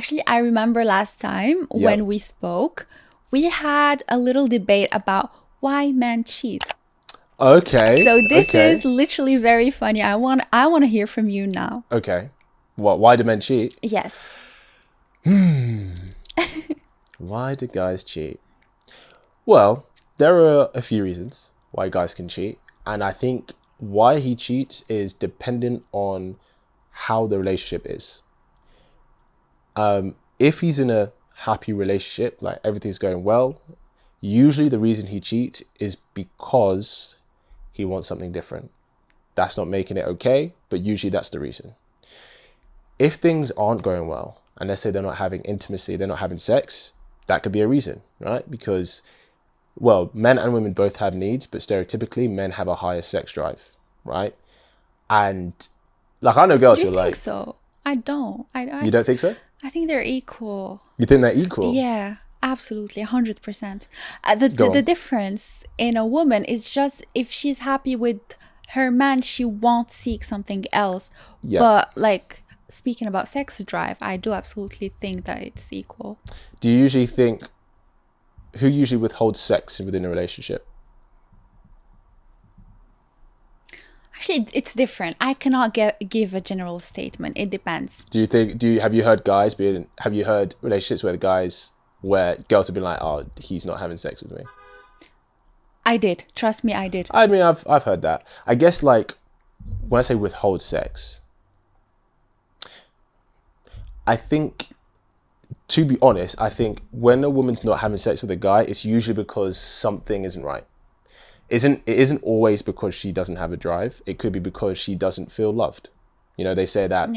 Actually, I remember last time Yep. when we spoke, we had a little debate about why men cheat. Okay. So this is Okay. literally very funny. I want to hear from you now. Okay. What? Why do men cheat? Yes. Why do guys cheat? Well, there are a few reasons why guys can cheat, and I think why he cheats is dependent on how the relationship is. If he's in a happy relationship, like everything's going well, usually the reason he cheats is because he wants something different. That's not making it okay, but usually that's the reason. If things aren't going well, and let's say they're not having intimacy, they're not having sex, that could be a reason, right? Because, well, men and women both have needs, but stereotypically men have a higher sex drive, right? And like, I know girls Do who you are think like, so? I don't. you don't think so? I think they're equal. You think they're equal? Yeah, absolutely, 100%. The Go on. difference in a woman is just if she's happy with her man, she won't seek something else. Yeah. But like speaking about sex drive, I do absolutely think that it's equal. Do you usually think, who usually withholds sex within a relationship? Actually, it's different. I cannot give a general statement. It depends. Have you heard relationships where girls have been like, oh, he's not having sex with me? I did. Trust me, I did. I mean, I've heard that. I guess, like, when I say withhold sex, I think, to be honest, I think when a woman's not having sex with a guy, it's usually because something isn't right. It isn't always because she doesn't have a drive. It could be because she doesn't feel loved. You know, they say that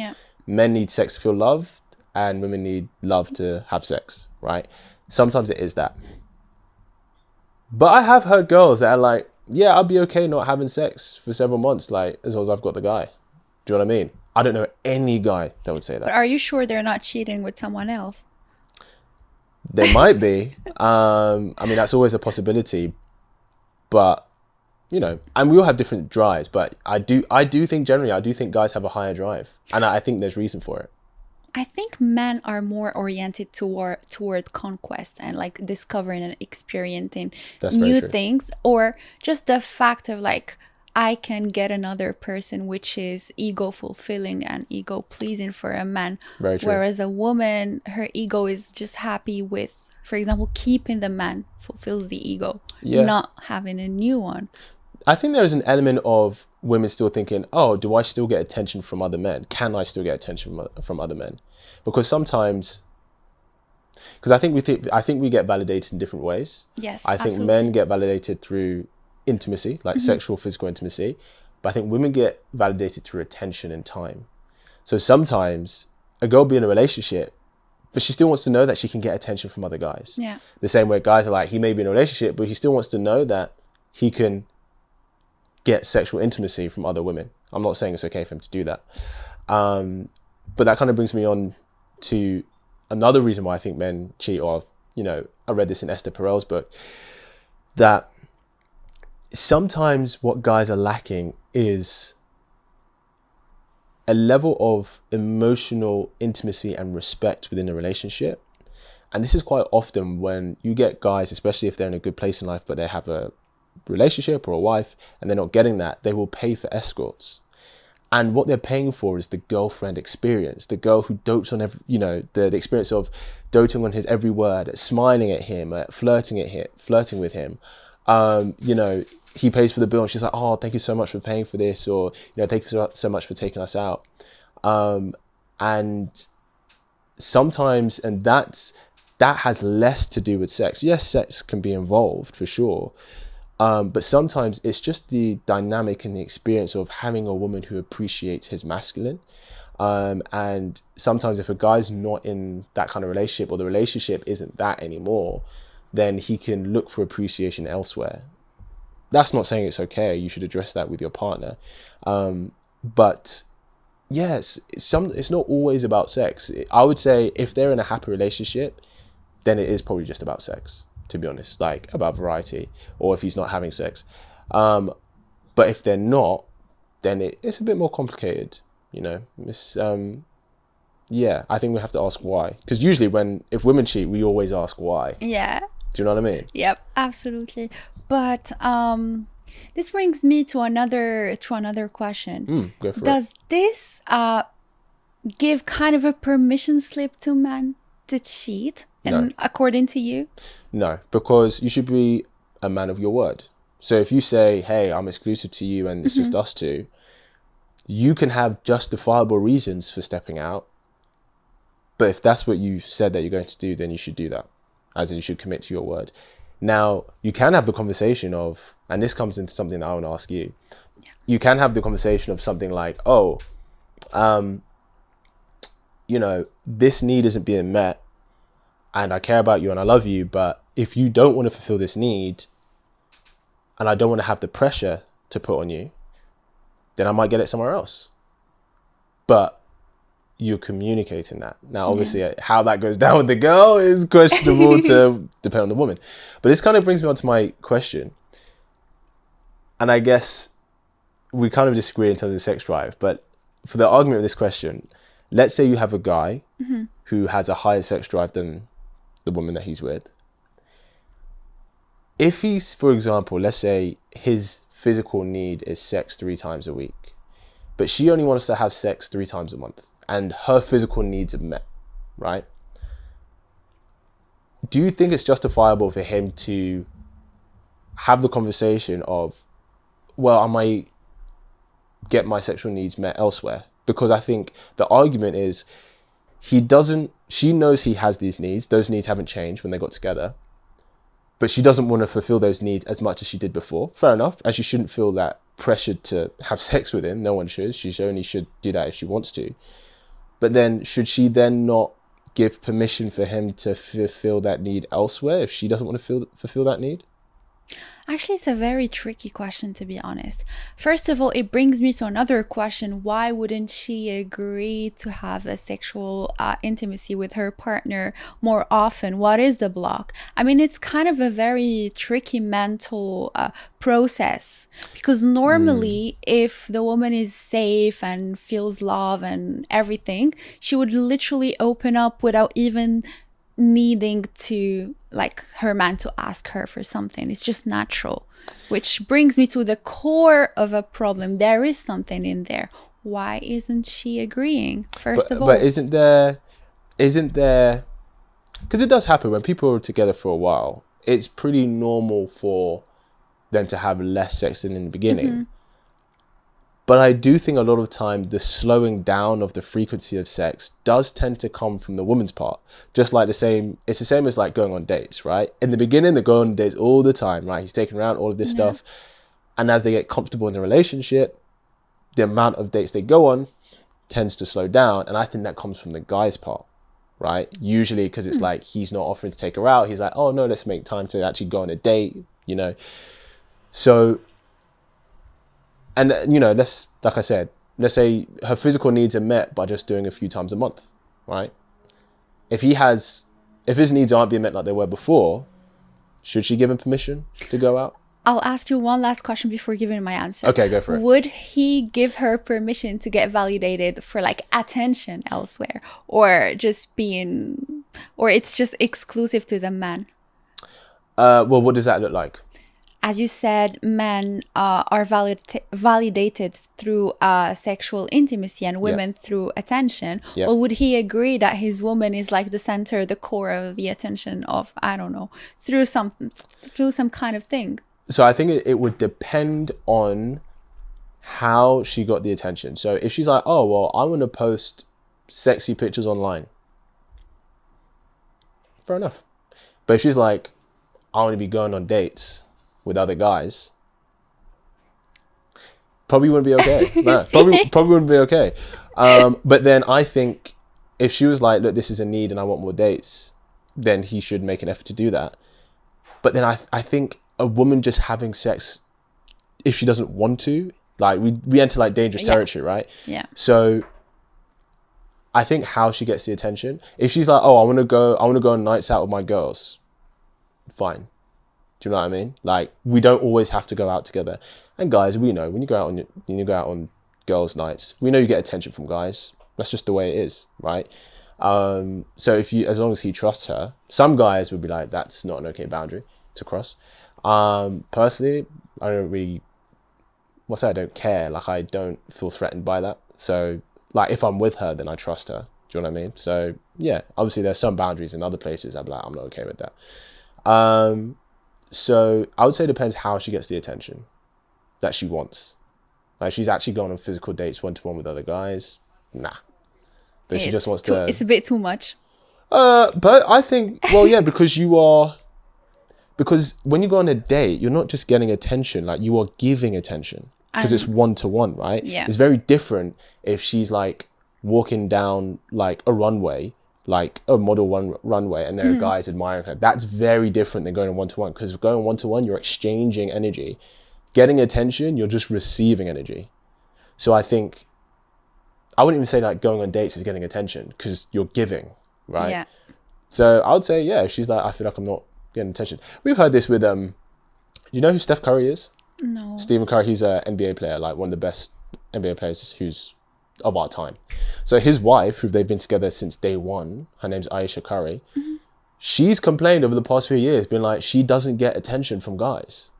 men need sex to feel loved and women need love to have sex, right? Sometimes it is that. But I have heard girls that are like, yeah, I'll be okay not having sex for several months, like, as long as I've got the guy. Do you know what I mean? I don't know any guy that would say that. But are you sure they're not cheating with someone else? There might be. I mean, that's always a possibility. But, you know, and we all have different drives. But I do think guys have a higher drive. And I think there's reason for it. I think men are more oriented toward conquest and like discovering and experiencing new things, or just the fact of like, I can get another person, which is ego fulfilling and ego pleasing for a man. Very true. Whereas a woman, her ego is just happy with, for example, keeping the man fulfills the ego, not having a new one. I think there is an element of women still thinking, oh, do I still get attention from other men? Can I still get attention from other men? Because sometimes, because I think we get validated in different ways. Yes, I think absolutely. men get validated through intimacy, like sexual, physical intimacy. But I think women get validated through attention and time. So sometimes a girl be in a relationship, but she still wants to know that she can get attention from other guys. Yeah. The same way guys are like, he may be in a relationship, but he still wants to know that he can get sexual intimacy from other women. I'm not saying it's okay for him to do that. But that kind of brings me on to another reason why I think men cheat, or, you know, I read this in Esther Perel's book, that sometimes what guys are lacking is a level of emotional intimacy and respect within a relationship. And this is quite often when you get guys, especially if they're in a good place in life, but they have a relationship or a wife and they're not getting that, they will pay for escorts. And what they're paying for is the girlfriend experience, the girl who dotes on every, you know, the experience of doting on his every word, smiling at him, flirting with him. You know, he pays for the bill and she's like, oh, thank you so much for paying for this, or, you know, thank you so much for taking us out. And sometimes, and that has less to do with sex. Yes, sex can be involved for sure. But sometimes it's just the dynamic and the experience of having a woman who appreciates his masculine. And sometimes if a guy's not in that kind of relationship, or the relationship isn't that anymore, then he can look for appreciation elsewhere. That's not saying it's okay. You should address that with your partner. But yes, it's not always about sex. I would say if they're in a happy relationship, then it is probably just about sex, to be honest, like about variety, or if he's not having sex. But if they're not, then it's a bit more complicated, you know. Yeah, I think we have to ask why. Because usually if women cheat, we always ask why. Yeah. Do you know what I mean? Yep, absolutely. But this brings me to another question. Go for it. Does this give kind of a permission slip to men to cheat? And No. according to you? No, because you should be a man of your word. So if you say, hey, I'm exclusive to you and it's just us two, you can have justifiable reasons for stepping out. But if that's what you said that you're going to do, then you should do that. As in, you should commit to your word. Now, you can have the conversation of, and this comes into something that I want to ask you. Yeah. You can have the conversation of something like, oh, you know, this need isn't being met and I care about you and I love you, but if you don't want to fulfill this need and I don't want to have the pressure to put on you, then I might get it somewhere else. But you're communicating that. Now, obviously, how that goes down with the girl is questionable to depend on the woman. But this kind of brings me on to my question. And I guess we kind of disagree in terms of the sex drive. But for the argument of this question, let's say you have a guy who has a higher sex drive than the woman that he's with. If he's, for example, let's say his physical need is sex 3 times a week, but she only wants to have sex 3 times a month, and her physical needs are met, right? Do you think it's justifiable for him to have the conversation of, well, I might get my sexual needs met elsewhere? Because I think the argument is she knows he has these needs. Those needs haven't changed when they got together, but she doesn't want to fulfill those needs as much as she did before. Fair enough. And she shouldn't feel that pressured to have sex with him. No one should. She only should do that if she wants to. But then should she then not give permission for him to fulfill that need elsewhere if she doesn't want to fulfill that need? Actually, it's a very tricky question, to be honest. First of all, it brings me to another question. Why wouldn't she agree to have a sexual intimacy with her partner more often? What is the block? I mean, it's kind of a very tricky mental process, because normally if the woman is safe and feels love and everything, she would literally open up without even needing to, like, her man to ask her for something. It's just natural, which brings me to the core of a problem. There is something in there. Why isn't she agreeing, first of all? But isn't there, because it does happen when people are together for a while, it's pretty normal for them to have less sex than in the beginning. But I do think a lot of the time the slowing down of the frequency of sex does tend to come from the woman's part. Just like it's the same as like going on dates, right? In the beginning, they go on dates all the time, right? He's taking around all of this stuff. And as they get comfortable in the relationship, the amount of dates they go on tends to slow down. And I think that comes from the guy's part, right? Usually because it's like he's not offering to take her out. He's like, oh no, let's make time to actually go on a date, you know? So... And, you know, like I said, let's say her physical needs are met by just doing a few times a month, right? If his needs aren't being met like they were before, should she give him permission to go out? I'll ask you one last question before giving my answer. Okay, go for it. Would he give her permission to get validated for, like, attention elsewhere, or it's just exclusive to the man? Well, what does that look like? As you said, men are validated through sexual intimacy and women through attention. Yeah. Or would he agree that his woman is like the center, the core of the attention of, I don't know, through some kind of thing? So I think it would depend on how she got the attention. So if she's like, oh, well, I want to post sexy pictures online. Fair enough. But if she's like, I want to be going on dates with other guys, probably wouldn't be okay. No, probably wouldn't be okay. But then I think if she was like, look, this is a need and I want more dates, then he should make an effort to do that. But then I think a woman just having sex, if she doesn't want to, like we enter like dangerous territory, right? Yeah. So I think how she gets the attention, if she's like, oh, I want to go on nights out with my girls, fine. Do you know what I mean? Like, we don't always have to go out together. And guys, we know when you go out on girls' nights, we know you get attention from guys. That's just the way it is, right? So as long as he trusts her, some guys would be like, that's not an okay boundary to cross. Personally, I don't really, I don't care. Like, I don't feel threatened by that. So like, if I'm with her, then I trust her. Do you know what I mean? So yeah, obviously there's some boundaries in other places. I'd be like, I'm not okay with that. So I would say it depends how she gets the attention that she wants. Like, she's actually gone on physical dates 1-to-1 with other guys. Nah. But she just wants to... It's a bit too much. But I think, well, yeah, because when you go on a date, you're not just getting attention, like, you are giving attention. Because it's 1-to-1, right? Yeah. It's very different if she's like walking down like a runway, like a model runway, and there are guys admiring her. That's very different than going on 1-to-1, because going on 1-to-1, you're exchanging energy. Getting attention, you're just receiving energy. So I think, I wouldn't even say like going on dates is getting attention, because you're giving, right? Yeah. So I would say, yeah, if she's like, I feel like I'm not getting attention. We've heard this with, you know who Steph Curry is? No. Stephen Curry, he's an NBA player, like one of the best NBA players who's of our time. So his wife, who they've been together since day one, her name's Aisha Curry, she's complained over the past few years, been like, she doesn't get attention from guys.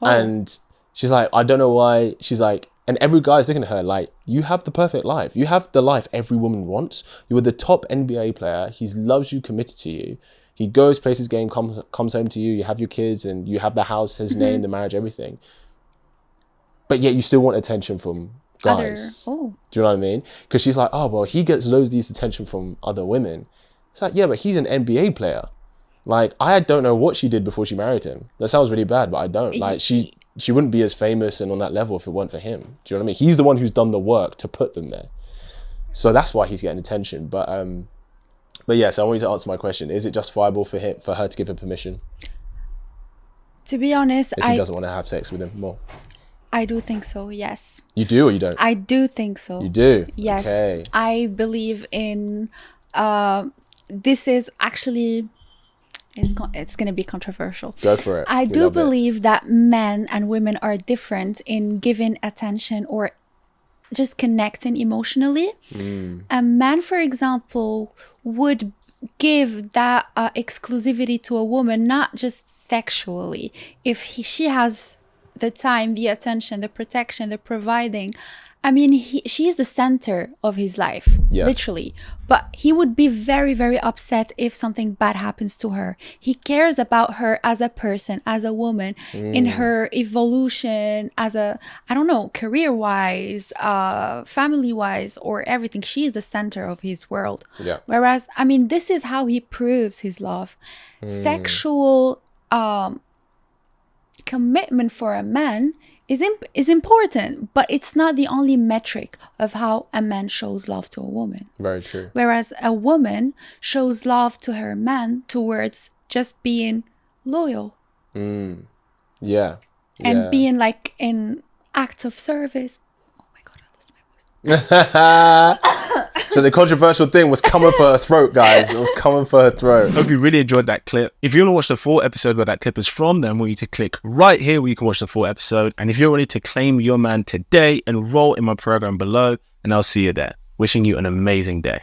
Oh. And she's like, I don't know why. She's like, and every guy's looking at her like, you have the perfect life. You have the life every woman wants. You were the top NBA player. He loves you, committed to you. He goes, plays his game, comes home to you. You have your kids, and you have the house, his name, the marriage, everything. But yet you still want attention from guys. Do you know what I mean? Because she's like, oh, well, he gets loads of these attention from other women. It's like, yeah, but he's an NBA player. Like, I don't know what she did before she married him. That sounds really bad, but I don't. Like, she wouldn't be as famous and on that level if it weren't for him. Do you know what I mean? He's the one who's done the work to put them there. So that's why he's getting attention. But yeah, so I want you to answer my question. Is it justifiable for her to give him permission? To be honest, if she doesn't want to have sex with him more. I do think so, yes. You do or you don't? I do think so. You do? Yes. Okay. I believe in, this is actually, it's going to be controversial. Go for it. I do believe that men and women are different in giving attention or just connecting emotionally. A man, for example, would give that exclusivity to a woman, not just sexually. If she has the time, the attention, the protection, the providing, I mean, she is the center of his life, literally. But he would be very, very upset if something bad happens to her. He cares about her as a person, as a woman, in her evolution, as a, I don't know, career-wise, family-wise, or everything. She is the center of his world. Yeah. Whereas, I mean, this is how he proves his love. Sexual commitment for a man is important, but it's not the only metric of how a man shows love to a woman. Very true. Whereas a woman shows love to her man towards just being loyal. Yeah. And being like in act of service. Oh my God, I lost my voice. So the controversial thing was coming for her throat, guys. It was coming for her throat. Hope you really enjoyed that clip. If you want to watch the full episode where that clip is from, then I want you to click right here where you can watch the full episode. And if you're ready to claim your man today, enroll in my program below, and I'll see you there. Wishing you an amazing day.